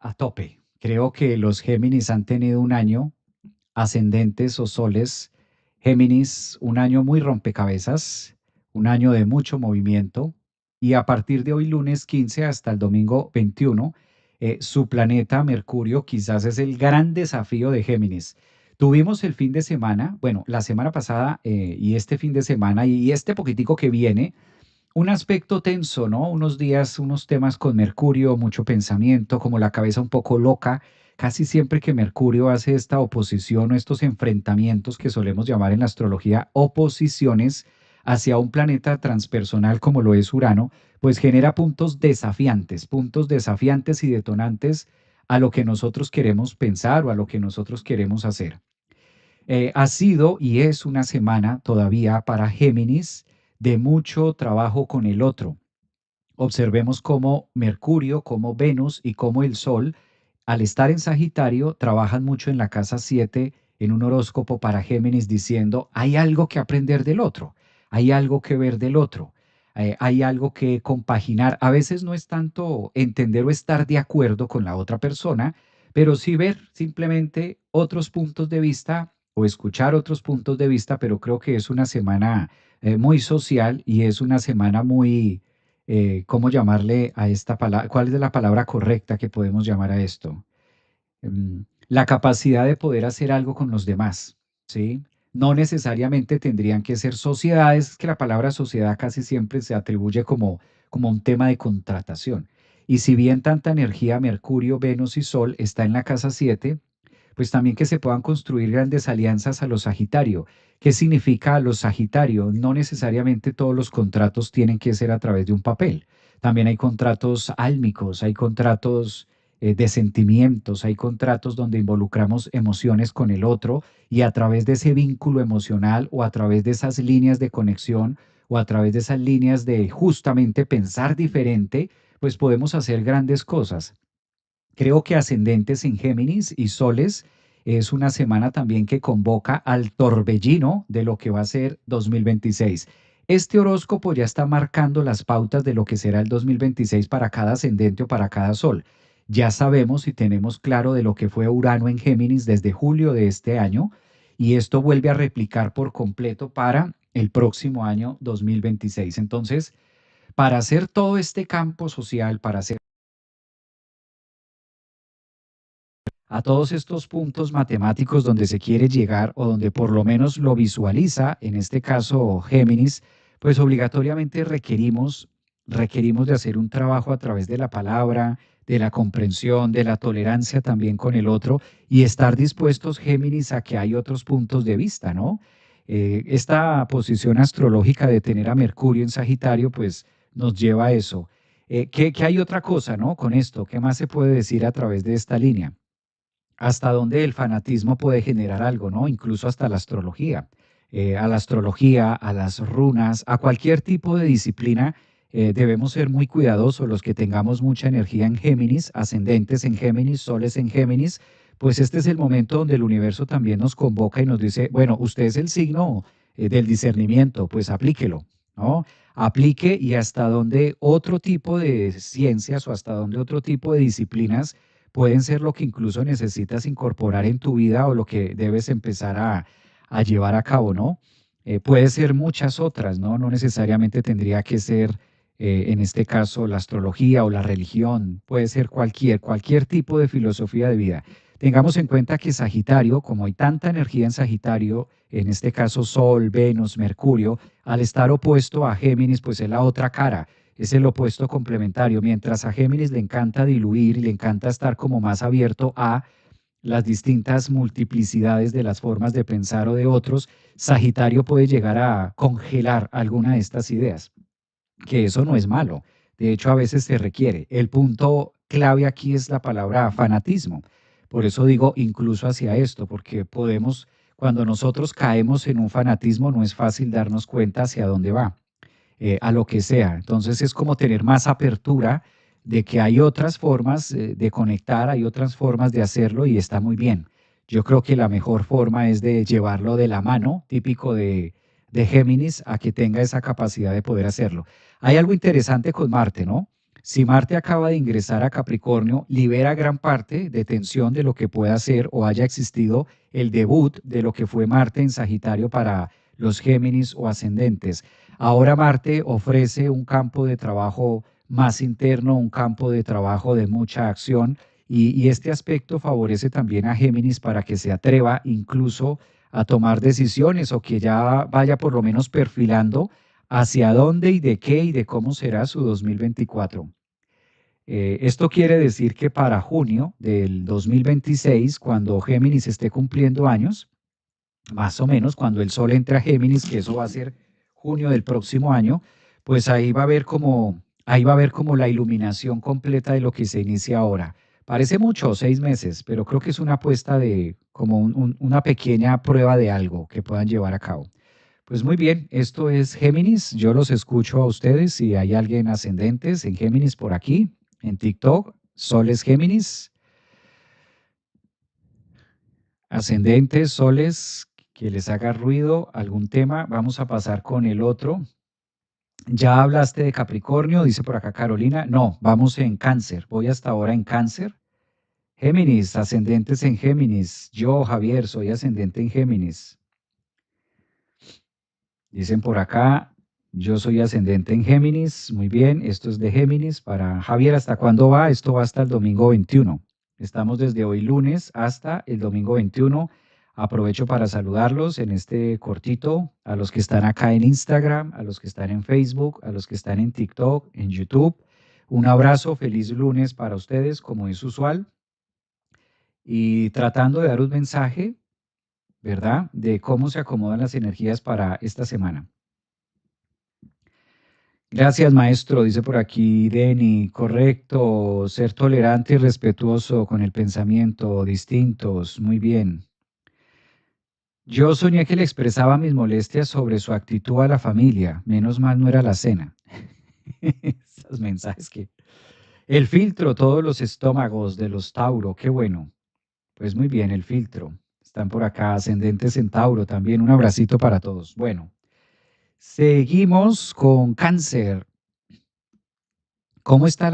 a tope. Creo que los Géminis han tenido un año, ascendentes o soles Géminis, un año muy rompecabezas, un año de mucho movimiento, y a partir de hoy lunes 15 hasta el domingo 21, su planeta Mercurio quizás es el gran desafío de Géminis. Tuvimos el fin de semana, bueno, la semana pasada y este fin de semana y este poquitico que viene, un aspecto tenso, ¿no? Unos días, unos temas con Mercurio, mucho pensamiento, como la cabeza un poco loca. Casi siempre que Mercurio hace esta oposición o estos enfrentamientos que solemos llamar en la astrología oposiciones hacia un planeta transpersonal como lo es Urano, pues genera puntos desafiantes y detonantes a lo que nosotros queremos pensar o a lo que nosotros queremos hacer. Ha sido y es una semana todavía para Géminis de mucho trabajo con el otro. Observemos cómo Mercurio, cómo Venus y cómo el Sol, al estar en Sagitario, trabajan mucho en la casa 7 en un horóscopo para Géminis diciendo, hay algo que aprender del otro, hay algo que ver del otro, hay algo que compaginar. A veces no es tanto entender o estar de acuerdo con la otra persona, pero sí ver simplemente otros puntos de vista o escuchar otros puntos de vista, pero creo que es una semana muy social y es una semana muy ¿cómo llamarle a esta palabra? ¿Cuál es la palabra correcta que podemos llamar a esto? La capacidad de poder hacer algo con los demás, ¿sí? No necesariamente tendrían que ser sociedades, es que la palabra sociedad casi siempre se atribuye como un tema de contratación. Y si bien tanta energía, Mercurio, Venus y Sol está en la casa 7, pues también que se puedan construir grandes alianzas a los Sagitario. ¿Qué significa a los Sagitario? No necesariamente todos los contratos tienen que ser a través de un papel. También hay contratos álmicos, hay contratos de sentimientos, hay contratos donde involucramos emociones con el otro y a través de ese vínculo emocional o a través de esas líneas de conexión o a través de esas líneas de justamente pensar diferente, pues podemos hacer grandes cosas. Creo que ascendentes en Géminis y soles es una semana también que convoca al torbellino de lo que va a ser 2026. Este horóscopo ya está marcando las pautas de lo que será el 2026 para cada ascendente o para cada sol. Ya sabemos y tenemos claro de lo que fue Urano en Géminis desde julio de este año y esto vuelve a replicar por completo para el próximo año 2026. Entonces, para hacer todo este campo social, para hacer a todos estos puntos matemáticos donde se quiere llegar o donde por lo menos lo visualiza, en este caso Géminis, pues obligatoriamente requerimos de hacer un trabajo a través de la palabra, de la comprensión, de la tolerancia también con el otro y estar dispuestos, Géminis, a que hay otros puntos de vista, ¿no? Esta posición astrológica de tener a Mercurio en Sagitario, pues nos lleva a eso. ¿Qué hay otra cosa, ¿no? Con esto, ¿qué más se puede decir a través de esta línea? Hasta dónde el fanatismo puede generar algo, ¿no? Incluso hasta la astrología. A la astrología, a las runas, a cualquier tipo de disciplina, debemos ser muy cuidadosos los que tengamos mucha energía en Géminis, ascendentes en Géminis, soles en Géminis, pues este es el momento donde el universo también nos convoca y nos dice, bueno, usted es el signo del discernimiento, pues aplíquelo, ¿no? Aplique y hasta dónde otro tipo de ciencias o hasta dónde otro tipo de disciplinas pueden ser lo que incluso necesitas incorporar en tu vida o lo que debes empezar a llevar a cabo, ¿no? Puede ser muchas otras, ¿no? No necesariamente tendría que ser, en este caso, la astrología o la religión, puede ser cualquier tipo de filosofía de vida. Tengamos en cuenta que Sagitario, como hay tanta energía en Sagitario, en este caso Sol, Venus, Mercurio, al estar opuesto a Géminis, pues es la otra cara, es el opuesto complementario. Mientras a Géminis le encanta diluir y le encanta estar como más abierto a las distintas multiplicidades de las formas de pensar o de otros, Sagitario puede llegar a congelar alguna de estas ideas, que eso no es malo. De hecho, a veces se requiere. El punto clave aquí es la palabra fanatismo. Por eso digo incluso hacia esto, porque podemos, cuando nosotros caemos en un fanatismo, no es fácil darnos cuenta hacia dónde va a lo que sea. Entonces es como tener más apertura de que hay otras formas de conectar, hay otras formas de hacerlo y está muy bien. Yo creo que la mejor forma es de llevarlo de la mano, típico de Géminis, a que tenga esa capacidad de poder hacerlo. Hay algo interesante con Marte, ¿no? Si Marte acaba de ingresar a Capricornio, libera gran parte de tensión de lo que pueda ser o haya existido el debut de lo que fue Marte en Sagitario para los Géminis o ascendentes. Ahora Marte ofrece un campo de trabajo más interno, un campo de trabajo de mucha acción y este aspecto favorece también a Géminis para que se atreva incluso a tomar decisiones o que ya vaya por lo menos perfilando hacia dónde y de qué y de cómo será su 2024. Esto quiere decir que para junio del 2026, cuando Géminis esté cumpliendo años, más o menos cuando el Sol entre a Géminis, que eso va a ser junio del próximo año, pues ahí va a haber como la iluminación completa de lo que se inicia ahora. Parece mucho, 6 meses, pero creo que es una apuesta de como una pequeña prueba de algo que puedan llevar a cabo. Pues muy bien, esto es Géminis. Yo los escucho a ustedes. Si hay alguien ascendentes en Géminis por aquí, en TikTok, soles Géminis, ascendentes, soles, que les haga ruido algún tema. Vamos a pasar con el otro. Ya hablaste de Capricornio, dice por acá Carolina. No, vamos en Cáncer. Voy hasta ahora en Cáncer. Géminis, ascendentes en Géminis. Yo, Javier, soy ascendente en Géminis. Dicen por acá, yo soy ascendente en Géminis. Muy bien, esto es de Géminis. Para Javier, ¿hasta cuándo va? Esto va hasta el domingo 21. Estamos desde hoy lunes hasta el domingo 21. Aprovecho para saludarlos en este cortito, a los que están acá en Instagram, a los que están en Facebook, a los que están en TikTok, en YouTube. Un abrazo, feliz lunes para ustedes, como es usual. Y tratando de dar un mensaje, ¿verdad? De cómo se acomodan las energías para esta semana. Gracias, maestro, dice por aquí Denny. Correcto, ser tolerante y respetuoso con el pensamiento, distintos. Muy bien. Yo soñé que le expresaba mis molestias sobre su actitud a la familia. Menos mal no era la cena. Esos mensajes que... El filtro, todos los estómagos de los Tauro, qué bueno. Pues muy bien, el filtro. Están por acá, ascendentes en Tauro también. Un abracito para todos. Bueno, seguimos con Cáncer. ¿Cómo está la